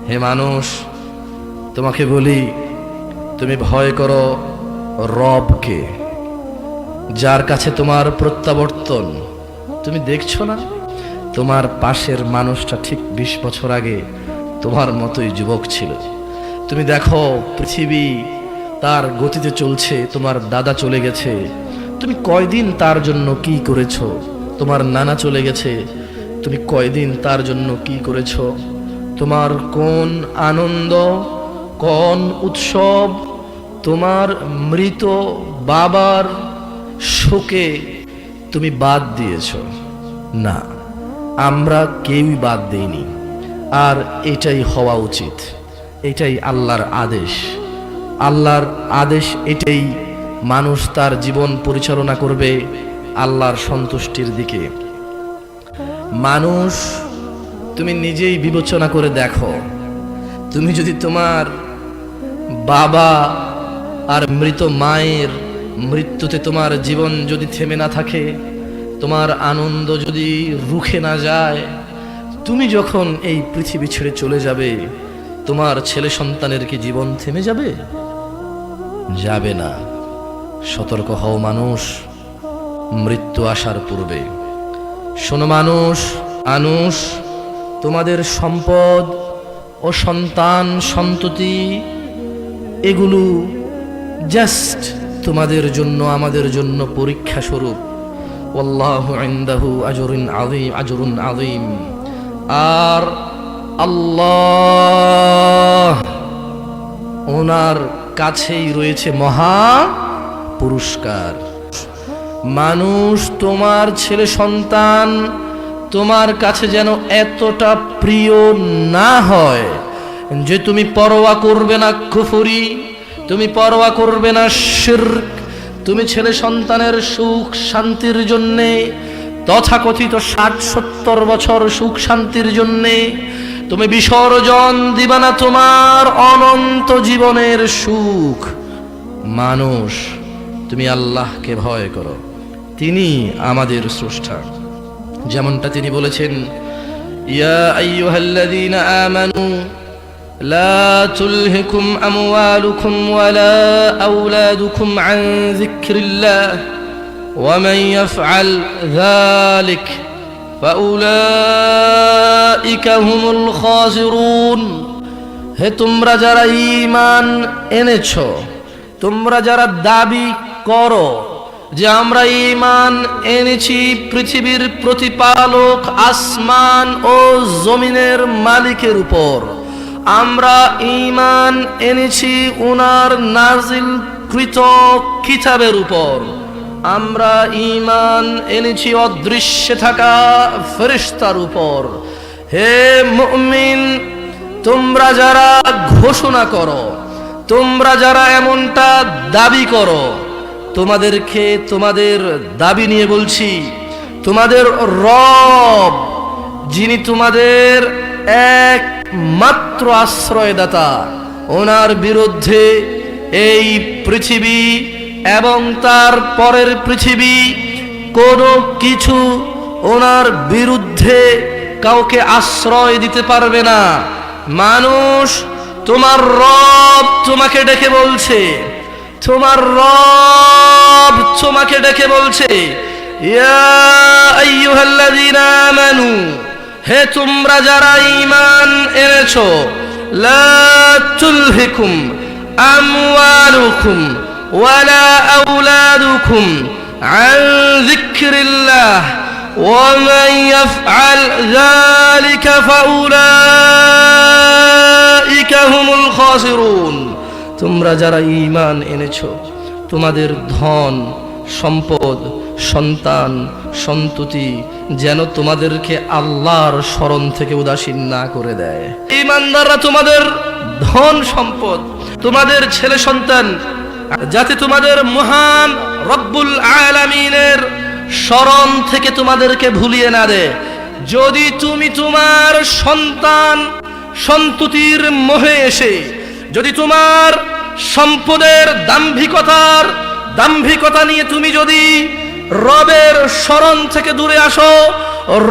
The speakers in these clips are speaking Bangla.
হে মানুষ, তোমাকে বলি, তুমি ভয় করো রবকে, যার কাছে তোমার প্রত্যাবর্তন। তুমি দেখছো না তোমার পাশের মানুষটা ঠিক 20 বছর আগে তোমার মতোই যুবক ছিল। তুমি দেখো পৃথিবী তার গতিতে চলছে, তোমার দাদা চলে গেছে, তুমি কয়দিন তার জন্য কি করেছো? তোমার নানা চলে গেছে, তুমি কয়দিন তার জন্য কি করেছো? তোমার কোন আনন্দ, কোন উৎসব তোমার মৃত বাবার শোকে তুমি বাদ দিয়েছ? না, আমরা কেউই বাদ দেইনি। আর এটাই হওয়া উচিত, এটাই আল্লাহর আদেশ। আল্লাহর আদেশ এটাই, মানুষ তার জীবন পরিচালনা করবে আল্লাহর সন্তুষ্টির দিকে। মানুষ, তুমি নিজেই বিবেচনা করে দেখো, তুমি যদি তোমার বাবা আর মৃত মায়ের মৃত্যুতে তোমার জীবন যদি থেমে না থাকে, তোমার আনন্দ যদি রুখে না যায়, তুমি যখন এই পৃথিবী ছেড়ে চলে যাবে, তোমার ছেলে সন্তানের কি জীবন থেমে যাবে? যাবে না। সতর্ক হও মানুষ, মৃত্যু আসার পূর্বে। শোনো মানুষ, তোমাদের সম্পদ ও সন্তান সন্ততি এগুলো জাস্ট তোমাদের জন্য, আমাদের জন্য পরীক্ষা স্বরূপ। ওয়াল্লাহু ইনদাহু আজরুন আযীম। আর আল্লাহ, ওনার কাছেই রয়েছে মহা পুরস্কার। মানুষ, তোমার ছেলে সন্তান তোমার কাছে যেন এতটা প্রিয় না হয় যে তুমি পরোয়া করবে না কুফরি, তুমি পরোয়া করবে না শিরক, তুমি ছেলে সন্তানের সুখ শান্তির জন্যে, তথাকথিত 60-70 বছর সুখ শান্তির জন্যে তুমি বিসর্জন দিবা না তোমার অনন্ত জীবনের সুখ। মানুষ, তুমি আল্লাহকে ভয় করো, তিনি আমাদের স্রষ্টা। যেমনটা তিনি বলেছেন, ইয়া আইয়ুহাল্লাযীনা আমানু লা তুলহিকুম আমওয়ালুকুম ওয়ালা আওলাদুকুম আন যিকরিল্লাহ ওয়া মান ইয়াফআল যালিক ফাউলাইকা হুমুল খাসিরুন। হে তোমরা যারা ঈমান এনেছো, তোমরা যারা দাবি করো যে আমরা ঈমান এনেছি পৃথিবীর প্রতিপালক আসমান ও জমিনের মালিকের উপর, আমরা ঈমান এনেছি উনার নাজিলকৃত কিতাবের উপর, আমরা ঈমান এনেছি অদৃশ্যে থাকা ফেরেশতার উপর। হে মুমিন, তোমরা যারা ঘোষণা করো, তোমরা যারা এমনটা দাবি করো, তোমাদেরকে তোমাদের দাবি নিয়ে বলছি, তোমাদের রব, যিনি তোমাদের একমাত্র আশ্রয়দাতা, ওনার বিরুদ্ধে এই পৃথিবী এবং তার পরের পৃথিবী কোনো কিছু ওনার বিরুদ্ধে কাউকে আশ্রয় দিতে পারবে না। মানুষ, তোমার রব তোমাকে ডেকে বলছে, তোমার রব তোমাকে ডেকে বলছে, ইয়া আইয়ুহাল্লাযীনা আমানু, হে তোমরা যারা ঈমান এনেছো, লা তুলহিকুম আমওয়ালুকুম ওয়ালা আওলাদুকুম আন যিকরিল্লাহ ওয়া মান ইয়াফআল যালিকা ফাউলাইকা হুমুল খাসিরুন। তোমরা যারা ঈমান এনেছো, তোমাদের ধন সম্পদ সন্তান সন্ততি যেন তোমাদেরকে আল্লাহর স্মরণ থেকে উদাসীন না করে দেয়। ঈমানদাররা তোমাদের ধন সম্পদ, তোমাদের ছেলে সন্তান যাতে তোমাদের মহান রব্বুল আলামিনের স্মরণ থেকে তোমাদেরকে ভুলিয়ে না দেয়। যদি তুমি তোমার সন্তান সন্ততির মোহে এসে, যদি তোমার সম্পদের দাম্ভিকতা নিয়ে তুমি যদি রবের স্মরণ থেকে দূরে আসো,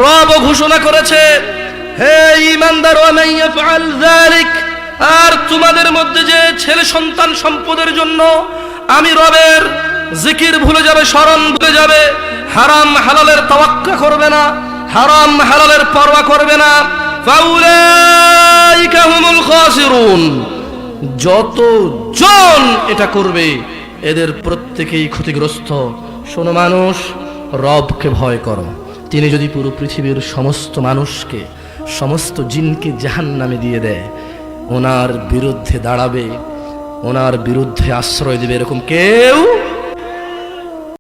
রব ঘোষণা করেছে, হে ঈমানদার, ওয়া মান ইয়াফআল যালিক, আর তোমাদের মধ্যে যে ছেলে সন্তান সম্পদের জন্য আমি রবের জিকির ভুলে যাবে, স্মরণ ভুলে যাবে, হারাম হালালের তাওয়াক্কা করবে না, হারাম হালালের পরোয়া করবে না, ফাউলাইকা হুমুল খাসিরুন, যতজন এটা করবে এদের প্রত্যেকেই ক্ষতিগ্রস্ত। শোনো মানুষ, রবকে ভয় করো। তিনি যদি পুরো পৃথিবীর সমস্ত মানুষকে, সমস্ত জিনকে জাহান্নামে দিয়ে দেয়, ওনার বিরুদ্ধে দাঁড়াবে, ওনার বিরুদ্ধে আশ্রয় দেবে এরকম কেউ